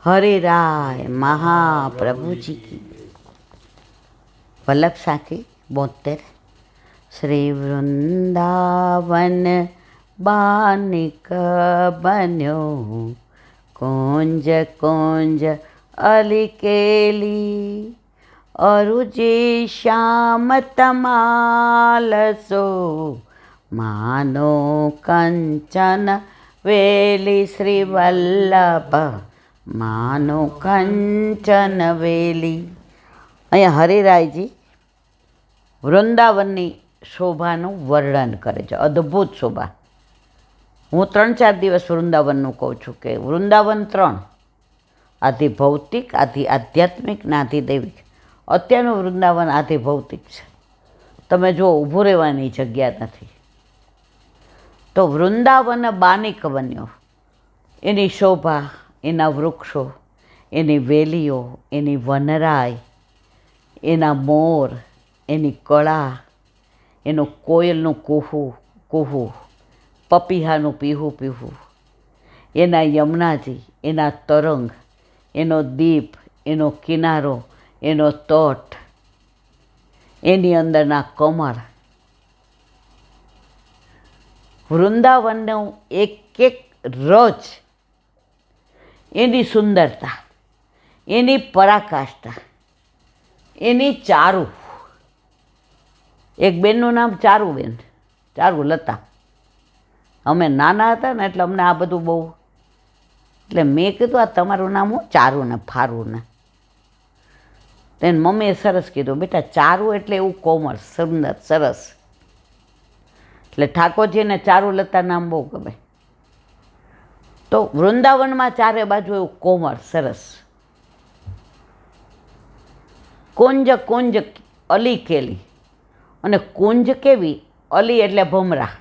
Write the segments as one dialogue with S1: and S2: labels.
S1: हरे राय महाप्रभु जी की। वल्लभ साखी 72। श्री वृंदावन बानिक बन्यो, कुंज कुंज अलिकेली, अरुजी श्याम तमालसो, मानो कंचन वेली। श्री वल्लभ मानो कंचन वेली। અહીંયા હરિરાયજી વૃંદાવનની શોભાનું વર્ણન કરે છે, અદ્ભુત શોભા. હું 3-4 દિવસ વૃંદાવનનું કહું છું કે વૃંદાવન 3, આધિ ભૌતિક, આધિ આધ્યાત્મિક ને આધિ દૈવિક. અત્યારનું વૃંદાવન આધિ ભૌતિક છે. તમે જો ઊભું રહેવાની જગ્યા નથી. તો વૃંદાવન બાનિક બન્યો. એની શોભા, એના વૃક્ષો, એની વેલીઓ, એની વનરાય, એના મોર, એની કળા, એનું કોયલનું કુહુ કુહુ, પપીહાનું પીહું પીહું, એના યમુનાજી, એના તરંગ, એનો દીપ, એનો કિનારો, એનો તટ, એની અંદરના કમળ. વૃંદાવનનું એક એક રજ, એની સુંદરતા, એની પરાકાષ્ઠા, એની ચારુ. એક બેનનું નામ ચારુબેન, ચારુલતા. અમે નાના હતા ને એટલે અમને આ બધું બહુ, એટલે મેં કીધું આ તમારું નામ હું ચારુ ને ફારું ને. તેને મમ્મીએ સરસ કીધું, બેટા ચારુ એટલે એવું કોમળ, સુંદર, સરસ. એટલે ઠાકોરજીને ચારુલતા નામ બહુ ગમે. તો વૃંદાવનમાં ચારે બાજુ એવું કોમળ, સરસ. કુંજ કુંજ અલી કેલી. અને કુંજ કેવી? અલી એટલે ભમરા.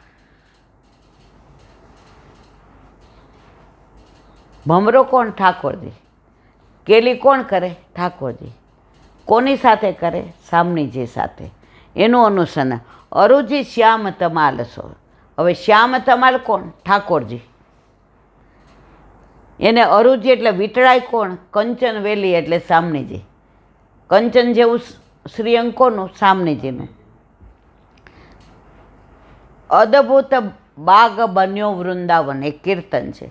S1: ભમરો કોણ? ઠાકોરજી. કેલી કોણ કરે? ઠાકોરજી. કોની સાથે કરે? સામણીજી સાથે. એનું અનુસંધાન. અરુજી શ્યામ તમાલસો. હવે શ્યામ તમાલ કોણ? ઠાકોરજી. એને અરુજી એટલે વીટળાય કોણ? કંચન વેલી એટલે સામણીજી. કંચન જેવું શ્રીઅંગ કોનું? સામણીજીનું. અદ્ભુત બાગ બન્યો વૃંદાવન, એક કીર્તન છે.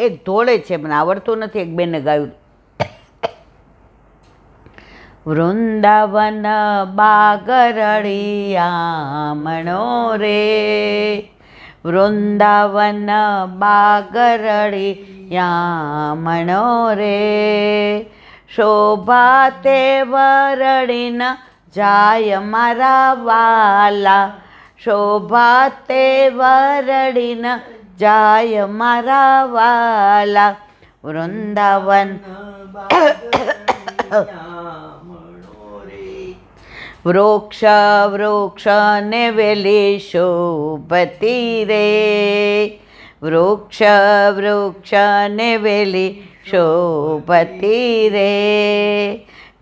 S1: એક ધોળે છે, મને આવડતું નથી, એક બેને ગાયું. વૃંદાવન બાગ રળિયામણો રે, વૃંદાવન બાગ રળિયામણો રે, શોભા તે વરળીન જાય મારા વાલા, શોભા તે વરળીન જાય મારા વાલા. વૃંદાવન વૃક્ષ વૃક્ષ ને વેલી શોભતી રે, વૃક્ષ વૃક્ષ ને વેલી શોભતી રે,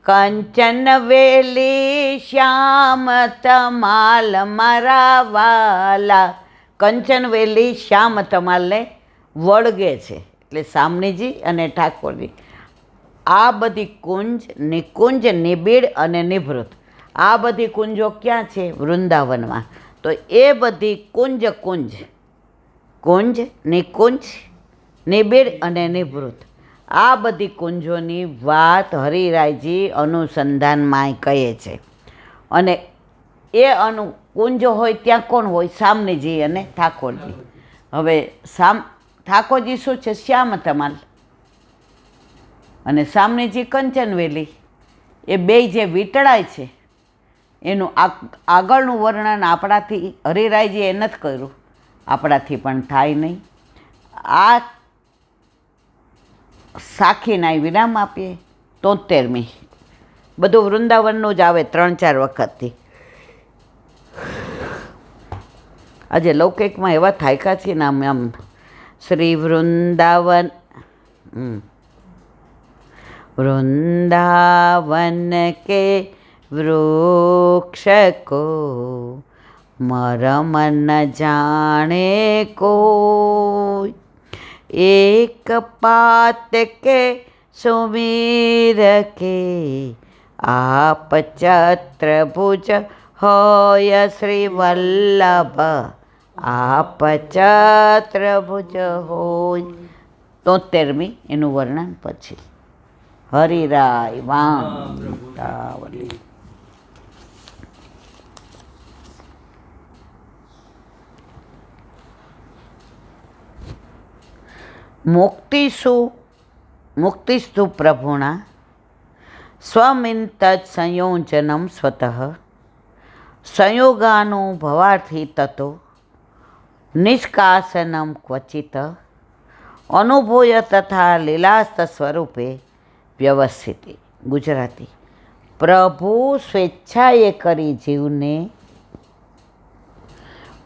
S1: કંચન વેલી શ્યામ તમાલ મારા વાલા. કંચન વેલી શ્યામ તમાલને વળગે છે, એટલે સામણીજી અને ઠાકોરજી. આ બધી કુંજ, નિકુંજ, નિબીડ અને નિભૃત, આ બધી કુંજો ક્યાં છે? વૃંદાવનમાં. તો એ બધી કુંજ કુંજ, કુંજ, નિકુંજ, નિબીડ અને નિભૃત, આ બધી કુંજોની વાત હરિરાયજી અનુસંધાનમાં કહે છે. અને એ કુંજ હોય ત્યાં કોણ હોય? સામણીજી અને ઠાકોરજી. હવે ઠાકોરજી શું છે? શ્યામ તમાલ. અને સામણીજી કંચનવેલી. એ બે જે વીટળાય છે એનું આગળનું વર્ણન આપણાથી હરિરાયજીએ નથી કર્યું, આપણાથી પણ થાય નહીં. આ સાખીના વિરામ આપીએ. 73મી. બધું વૃંદાવનનું જ આવે 3-4 વખતથી. આજે લૌકિકમાં એવા થાયકા છે ને આમ શ્રી વૃંદાવન. वृंदावन के वृक्ष को मरम न जाने कोई, एक पात के सुमीर के आप चत्रभुज होय श्री वल्लभ आप ચત્રભુજ હોય. 73મી એનું વર્ણન પછી. હરિરાય વાંતાવલી. મુક્તિસ્તુ પ્રભુણા સ્વમિંતજ સંયોજનમ સ્વતઃ સંયોગાનુભવાર્થી તતો નિષ્કાસનમ ક્વચિત અનુભૂય તથા લીલાસ્ત સ્વરૂપે વ્યવસ્થિતિ. ગુજરાતી. પ્રભુ સ્વેચ્છાએ કરી જીવને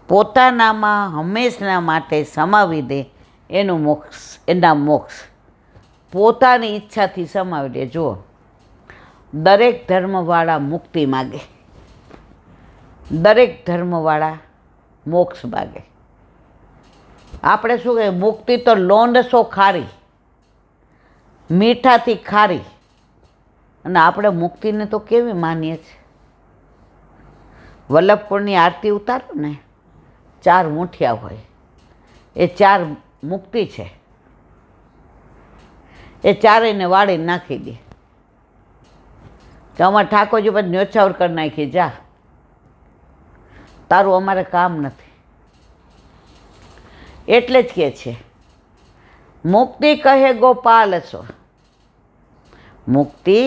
S1: પોતાનામાં હંમેશના માટે સમાવી દે એનું મોક્ષ, એના મોક્ષ પોતાની ઈચ્છાથી સમાવી દે. જુઓ, દરેક ધર્મવાળા મુક્તિ માગે, દરેક ધર્મવાળા મોક્ષ માગે. આપણે શું કહીએ, મુક્તિ તો લોંડસો ખારી, મીઠાથી ખારી. અને આપણે મુક્તિને તો કેવી માનીએ છીએ. વલ્લભપુરની આરતી ઉતારો ને, 4 મુઠિયા હોય, એ 4 મુક્તિ છે. એ ચારેયને વાળીને નાખી દે કે અમારે ઠાકોરજી પછી ન્યોછાવર કરી નાખી, જા, તારું અમારે કામ નથી. એટલે જ કહે છે મુક્તિ કહે ગોપાલ સો, મુક્તિ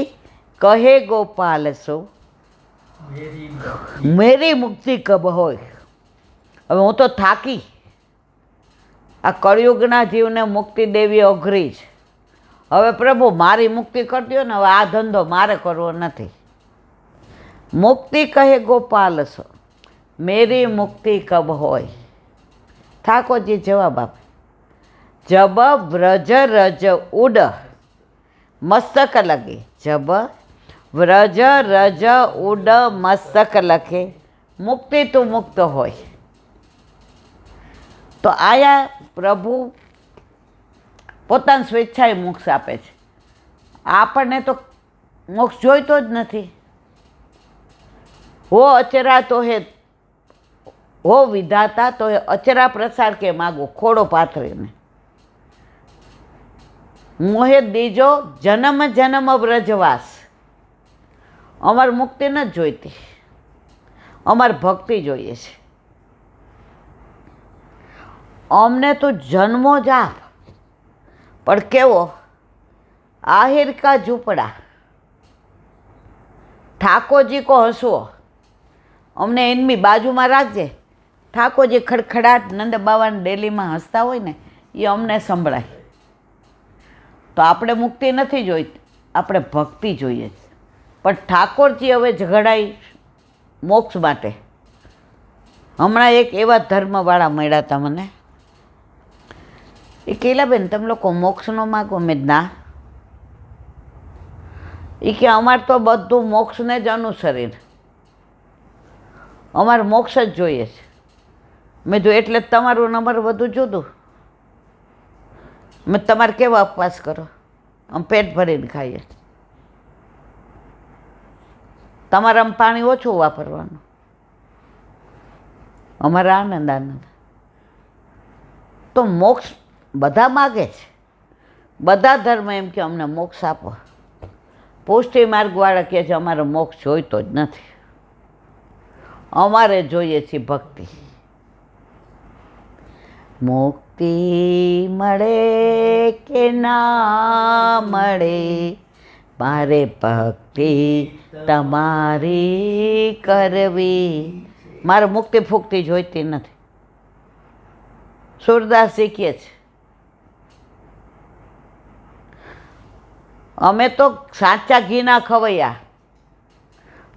S1: કહે ગોપાલ સો મેરી મુક્તિ કબ હોય. હવે હું તો થાકી, આ કળિયુગના જીવને મુક્તિ દેવી અઘરી છે. હવે પ્રભુ મારી મુક્તિ કરી દો ને, હવે આ ધંધો મારે કરવો નથી. મુક્તિ કહે ગોપાલ સો મેરી મુક્તિ કબ હોય. ઠાકોરજી જવાબ આપે, જબ વ્રજ રજ ઉડ મસ્તક લગે, જબ વ્રજ રજ ઉડ મસ્તક લખે મુક્તિ તું મુક્ત હોય. તો આયા પ્રભુ પોતાની સ્વેચ્છાએ મોક્ષ આપે છે. આપણને તો મોક્ષ જોઈતો જ નથી. હો અચરા તો હે, હો વિધાતા તો હે અચરા પ્રસાર કે માગો, ખોડો પાથરીને. મોહે દીજો જન્મ જન્મ વ્રજવાસ. અમારે મુક્તિ નથી જોઈતી, અમારે ભક્તિ જોઈએ છે. અમને તો જન્મો જ આપ, પણ કેવો, આહિર કા ઝૂંપડા, ઠાકોરજી કો હસવો. અમને એમની બાજુમાં રાખજે. ઠાકોરજી ખડખડાટ નંદ બાવાને ડેલીમાં હસતા હોય ને, એ અમને સંભળાય. તો આપણે મુક્તિ નથી જોઈતી, આપણે ભક્તિ જોઈએ છે. પણ ઠાકોરજી હવે ઝઘડાઈ મોક્ષ માટે. હમણાં એક એવા ધર્મવાળા મળ્યા હતા મને. એ કહેલા, બેન તમે લોકો મોક્ષ ન માગો? મેં ના. એ કે અમારે તો બધું મોક્ષને જ અનુસરીને, અમારે મોક્ષ જ જોઈએ છે. મેં જો એટલે તમારું નંબર બધું જુદું. મેં તમારે કેવા ઉપવાસ કરો? આમ પેટ ભરીને ખાઈએ. તમારે આમ પાણી ઓછું વાપરવાનું, અમારે આનંદ આનંદ. તો મોક્ષ બધા માગે છે, બધા ધર્મ એમ કે અમને મોક્ષ આપો. પુષ્ટિ માર્ગવાળા કહે છે અમારે મોક્ષ જોઈતો જ નથી, અમારે જોઈએ છે ભક્તિ. મુક્તિ મળે કે ના મળે, મારે ભક્તિ તમારી કરવી. મારે મુક્તિ ફૂક્તિ જોઈતી નથી. સુરદાસ શીખીએ છે અમે તો સાચા ઘીના ખવૈયા,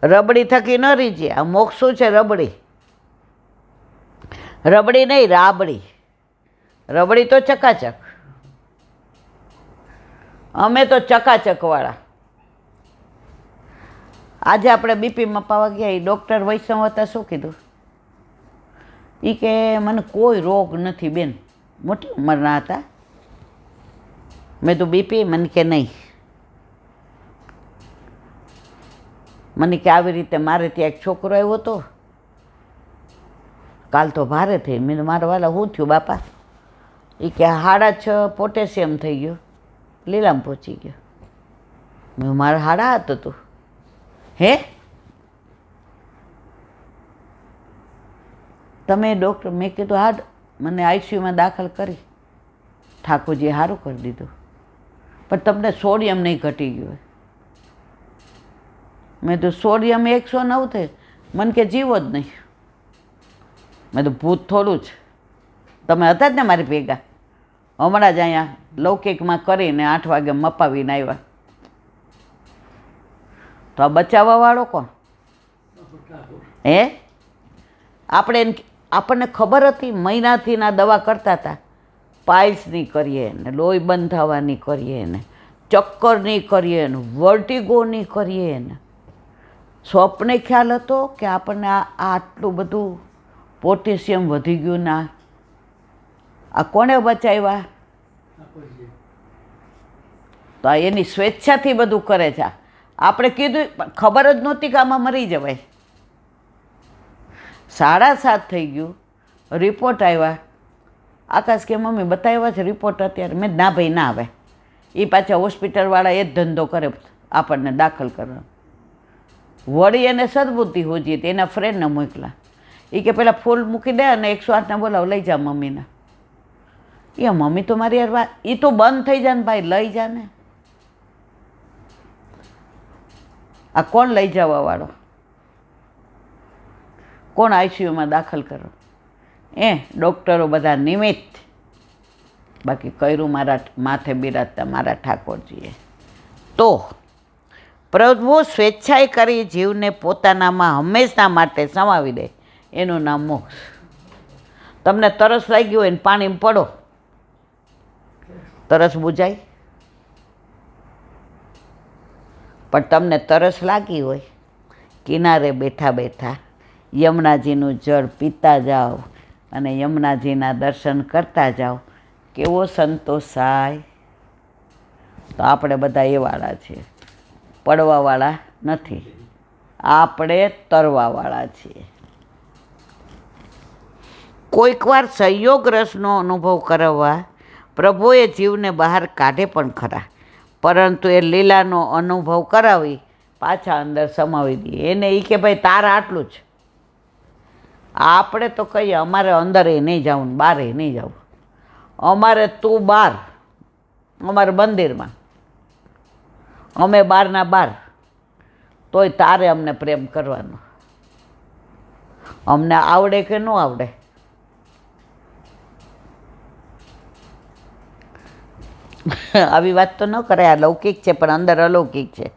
S1: રબડી થકી ન રીજે. આ મોક્ષ શું છે? રબડી, રબડી નહીં, રાબડી. રબડી તો ચકાચક, અમે તો ચકાચકવાળા. આજે આપણે બીપી મપાવા ગયા, એ ડૉક્ટર વૈષ્ણવ હતા. શું કીધું? એ કે મને કોઈ રોગ નથી બેન. મોટી ઉંમરના હતા, મેં તો બીપી, મને કે નહીં. મને કે આવી રીતે મારે ત્યાં એક છોકરો આવ્યો હતો, કાલ તો ભારે થઈ. મેં મારા વાલા શું થયું બાપા? એ કે 6.5 પોટેશિયમ થઈ ગયું, લીલામાં પહોંચી ગયો. મેં મારે 7.5 હતું. હે તમે ડૉક્ટર? મેં કીધું હા. મને આઈસીયુમાં દાખલ કરી, ઠાકોરજીએ સારું કરી દીધું. પણ તમને સોડિયમ નહીં ઘટી ગયું. મેં તો સોડિયમ 109 થઈ. મને કે જીવો જ નહીં. મેં તો ભૂત થોડું જ. તમે હતા જ ને મારી ભેગા, હમણાં જ અહીંયા લૌકિકમાં કરીને 8 વાગે મપાવીને આવ્યા. તો આ બચાવવાવાળો કોણ? હે આપણને ખબર હતી. મહિનાથી ના દવા કરતા હતા. પાઇલ્સની કરીએ ને, લોહી બંધ થવાની કરીએ ને, ચક્કરની કરીએ ને, વર્ટિગોની કરીએ ને. સ્વપ્ને ખ્યાલ હતો કે આપણને આટલું બધું પોટેશિયમ વધી ગયું. ના, આ કોણે બચાવ્યા? તો આ એની સ્વેચ્છાથી બધું કરે છે. આપણે કીધું પણ ખબર જ નહોતી કે આમાં મરી જવાય. 7:30 થઈ ગયું, રિપોર્ટ આવ્યા. આકાશ કે મમ્મી બતાવ્યા છે રિપોર્ટ અત્યારે? મેં ના ભાઈ ના આવે. એ પાછા હોસ્પિટલવાળા એ જ ધંધો કરે, આપણને દાખલ કરવા. વળી એને સદબુદ્ધિ હોજી હતી, એના ફ્રેન્ડને મોકલા. એ કે પેલા ફૂલ મૂકી દે અને 108ને બોલાવ, લઈ જા મમ્મીને. એ મમ્મી તો મારી યાર વાત, એ તો બંધ થઈ જાય ને ભાઈ, લઈ જા ને. આ કોણ લઈ જવાવાળો? કોણ આઈસીયુમાં દાખલ કરો? ડૉક્ટરો બધા નિમિત્ત. બાકી કર્યું મારા માથે બિરાજતા મારા ઠાકોરજીએ. તો પ્રભુ સ્વેચ્છાએ કરી જીવને પોતાનામાં હંમેશા માટે સમાવી દે, એનું નામ મોક્ષ. તમને તરસ લાગી હોય ને પાણીમાં પડો, તરસ બુજાય? પણ તમને તરસ લાગી હોય, કિનારે બેઠા બેઠા યમુનાજીનું જળ પીતા જાઓ અને યમુનાજીના દર્શન કરતા જાઓ, કેવો સંતોષ થાય. તો આપણે બધા એ વાળા છીએ, પડવાવાળા નથી. આપણે તરવાવાળા છીએ. કોઈક વાર સંયોગ રસનો અનુભવ કરાવવા પ્રભુએ જીવને બહાર કાઢે પણ ખરા, પરંતુ એ લીલાનો અનુભવ કરાવી પાછા અંદર સમાવી દઈએ. એને એ કે ભાઈ તારે આટલું જ. આપણે તો કહીએ અમારે અંદરે નહીં જવું ને બહારે નહીં જવું, અમારે તું બહાર, અમારે મંદિરમાં, અમે બહારના બહાર, તોય તારે અમને પ્રેમ કરવાનો. અમને આવડે કે ન આવડે? આવી વાત તો ન કરે. આ લૌકિક છે પણ અંદર અલૌકિક છે.